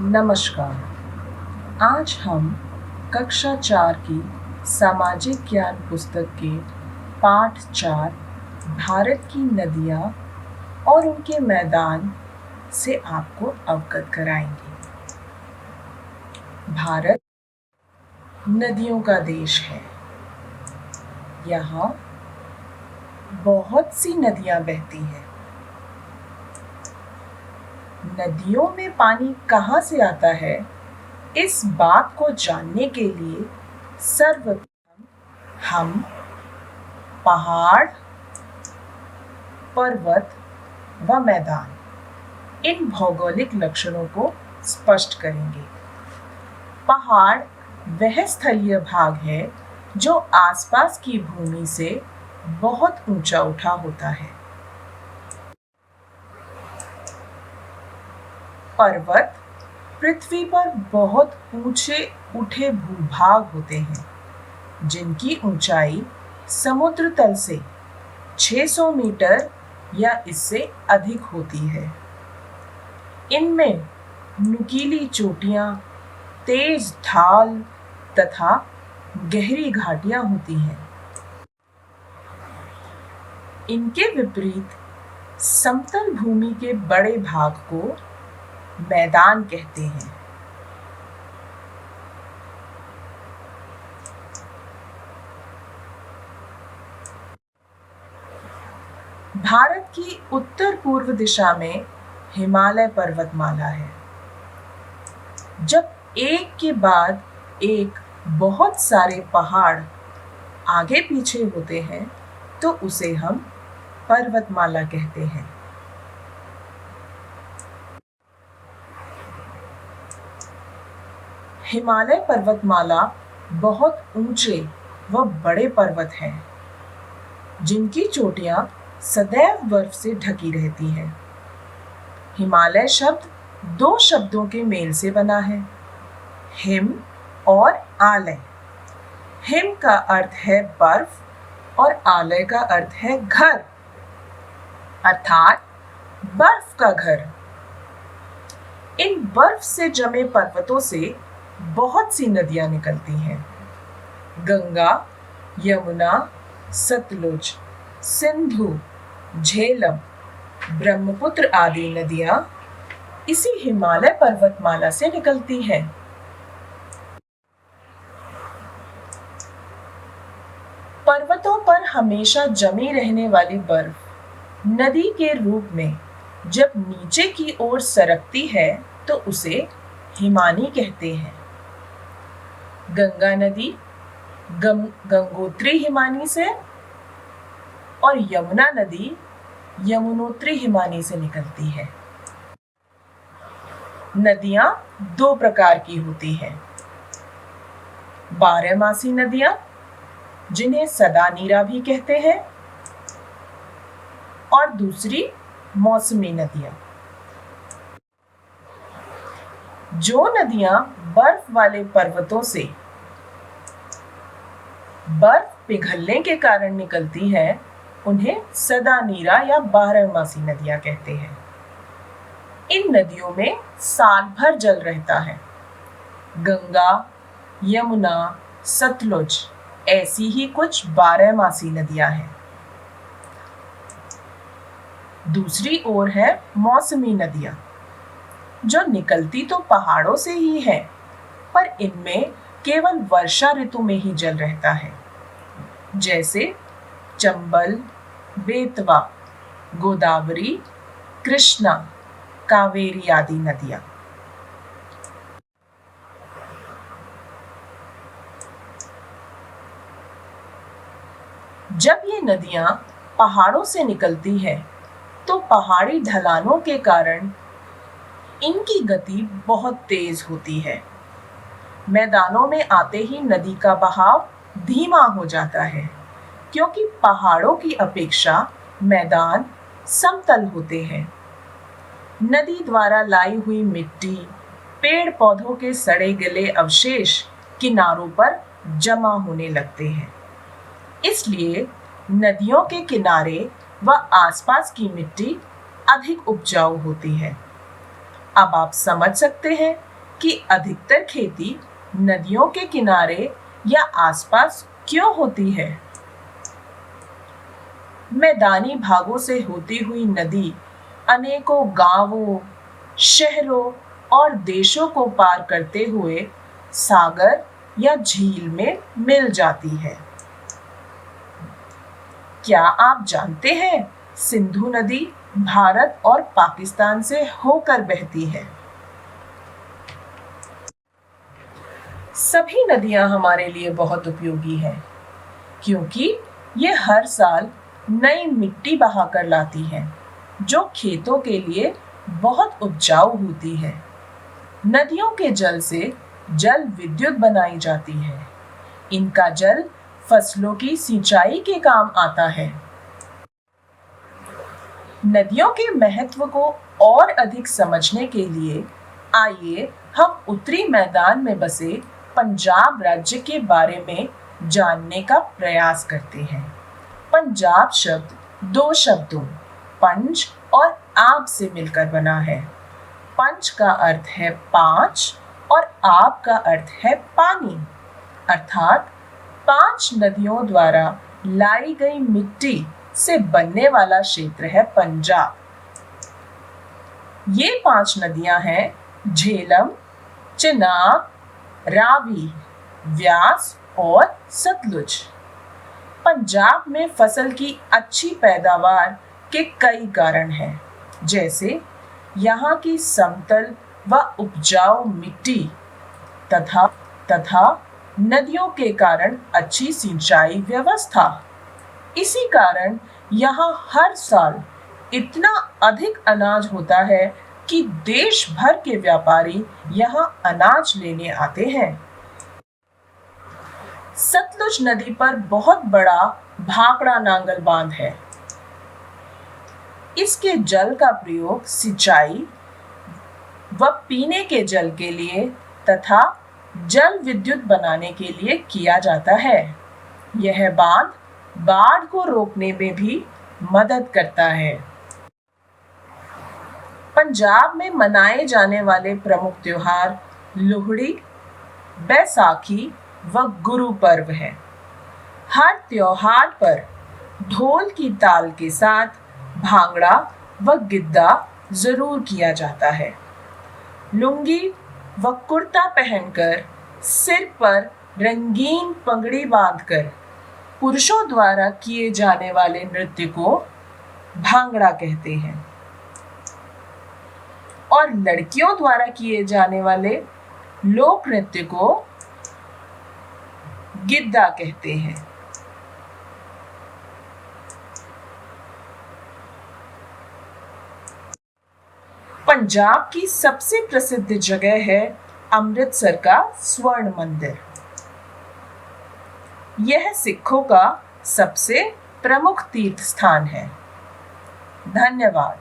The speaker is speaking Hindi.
नमस्कार। आज हम कक्षा 4 की सामाजिक ज्ञान पुस्तक के पाठ 4 भारत की नदियाँ और उनके मैदान से आपको अवगत कराएंगे। भारत नदियों का देश है। यहाँ बहुत सी नदियाँ बहती हैं। नदियों में पानी कहाँ से आता है, इस बात को जानने के लिए सर्वप्रथम हम पहाड़, पर्वत व मैदान इन भौगोलिक लक्षणों को स्पष्ट करेंगे। पहाड़ वह स्थलीय भाग है जो आसपास की भूमि से बहुत ऊंचा उठा होता है। पर्वत पृथ्वी पर बहुत ऊंचे उठे भूभाग होते हैं जिनकी ऊंचाई समुद्र तल से 600 मीटर या इससे अधिक होती है। इनमें नुकीली चोटियां, तेज ढाल तथा गहरी घाटियां होती हैं। इनके विपरीत समतल भूमि के बड़े भाग को मैदान कहते हैं। भारत की उत्तर पूर्व दिशा में हिमालय पर्वतमाला है। जब एक के बाद एक बहुत सारे पहाड़ आगे पीछे होते हैं तो उसे हम पर्वतमाला कहते हैं। हिमालय पर्वतमाला बहुत ऊंचे व बड़े पर्वत हैं जिनकी चोटियां सदैव बर्फ से ढकी रहती हैं। हिमालय शब्द दो शब्दों के मेल से बना है, हिम और आलय। हिम का अर्थ है बर्फ और आलय का अर्थ है घर, अर्थात बर्फ का घर। इन बर्फ से जमे पर्वतों से बहुत सी नदियां निकलती हैं। गंगा, यमुना, सतलुज, सिंधु, झेलम, ब्रह्मपुत्र आदि नदियां इसी हिमालय पर्वतमाला से निकलती हैं। पर्वतों पर हमेशा जमी रहने वाली बर्फ नदी के रूप में जब नीचे की ओर सरकती है तो उसे हिमानी कहते हैं। गंगा नदी गंगोत्री हिमानी से और यमुना नदी यमुनोत्री हिमानी से निकलती है। नदियां दो प्रकार की होती हैं। बारहमासी नदियां, जिन्हें सदा नीरा भी कहते हैं, और दूसरी मौसमी नदियां। जो नदियां बर्फ वाले पर्वतों से बर्फ पिघलने के कारण निकलती हैं, उन्हें सदा नीरा या बारहमासी नदियां कहते हैं। इन नदियों में साल भर जल रहता है। गंगा, यमुना, सतलुज ऐसी ही कुछ बारहमासी नदियां हैं। दूसरी ओर है मौसमी नदियां, जो निकलती तो पहाड़ों से ही है, पर इनमें केवल वर्षा ऋतु में ही जल रहता है, जैसे चंबल, बेतवा, गोदावरी, कृष्णा, कावेरी आदि नदियां। जब ये नदियां पहाड़ों से निकलती हैं, तो पहाड़ी ढलानों के कारण इनकी गति बहुत तेज होती है। मैदानों में आते ही नदी का बहाव धीमा हो जाता है, क्योंकि पहाड़ों की अपेक्षा मैदान समतल होते हैं। नदी द्वारा लाई हुई मिट्टी, पेड़ पौधों के सड़े गले अवशेष किनारों पर जमा होने लगते हैं। इसलिए नदियों के किनारे व आसपास की मिट्टी अधिक उपजाऊ होती है। अब आप समझ सकते हैं कि अधिकतर खेती नदियों के किनारे या आसपास क्यों होती है? मैदानी भागों से होती हुई नदी अनेकों गांवों, शहरों और देशों को पार करते हुए सागर या झील में मिल जाती है। क्या आप जानते हैं सिंधु नदी भारत और पाकिस्तान से होकर बहती है? सभी नदियां हमारे लिए बहुत उपयोगी हैं, क्योंकि ये हर साल नई मिट्टी बहाकर लाती हैं, जो खेतों के लिए बहुत उपजाऊ होती है। नदियों के जल से जल विद्युत बनाई जाती है। इनका जल फसलों की सिंचाई के काम आता है। नदियों के महत्व को और अधिक समझने के लिए आइए हम उत्तरी मैदान में बसे पंजाब राज्य के बारे में जानने का प्रयास करते हैं। पंजाब शब्द दो शब्दों पंज और आब से मिलकर बना है। पंज का अर्थ है पांच और आब का अर्थ है पानी, अर्थात 5 नदियों द्वारा लाई गई मिट्टी से बनने वाला क्षेत्र है पंजाब। ये 5 नदियां हैं झेलम, चिनाब, रावी, व्यास और सतलुज। पंजाब में फसल की अच्छी पैदावार के कई कारण हैं, जैसे यहाँ की समतल व उपजाऊ मिट्टी तथा नदियों के कारण अच्छी सिंचाई व्यवस्था। इसी कारण यहाँ हर साल इतना अधिक अनाज होता है कि देश भर के व्यापारी यहाँ अनाज लेने आते हैं। सतलुज नदी पर बहुत बड़ा भाखड़ा नांगल बांध है। इसके जल का प्रयोग सिंचाई व पीने के जल के लिए तथा जल विद्युत बनाने के लिए किया जाता है। यह बांध बाढ़ को रोकने में भी मदद करता है। पंजाब में मनाए जाने वाले प्रमुख त्योहार लोहड़ी, बैसाखी व गुरु पर्व है। हर त्योहार पर ढोल की ताल के साथ भांगड़ा व गिद्दा जरूर किया जाता है। लुंगी व कुर्ता पहनकर सिर पर रंगीन पगड़ी बांधकर पुरुषों द्वारा किए जाने वाले नृत्य को भांगड़ा कहते हैं और लड़कियों द्वारा किए जाने वाले लोक नृत्य को गिद्दा कहते हैं। पंजाब की सबसे प्रसिद्ध जगह है अमृतसर का स्वर्ण मंदिर। यह सिखों का सबसे प्रमुख तीर्थ स्थान है। धन्यवाद।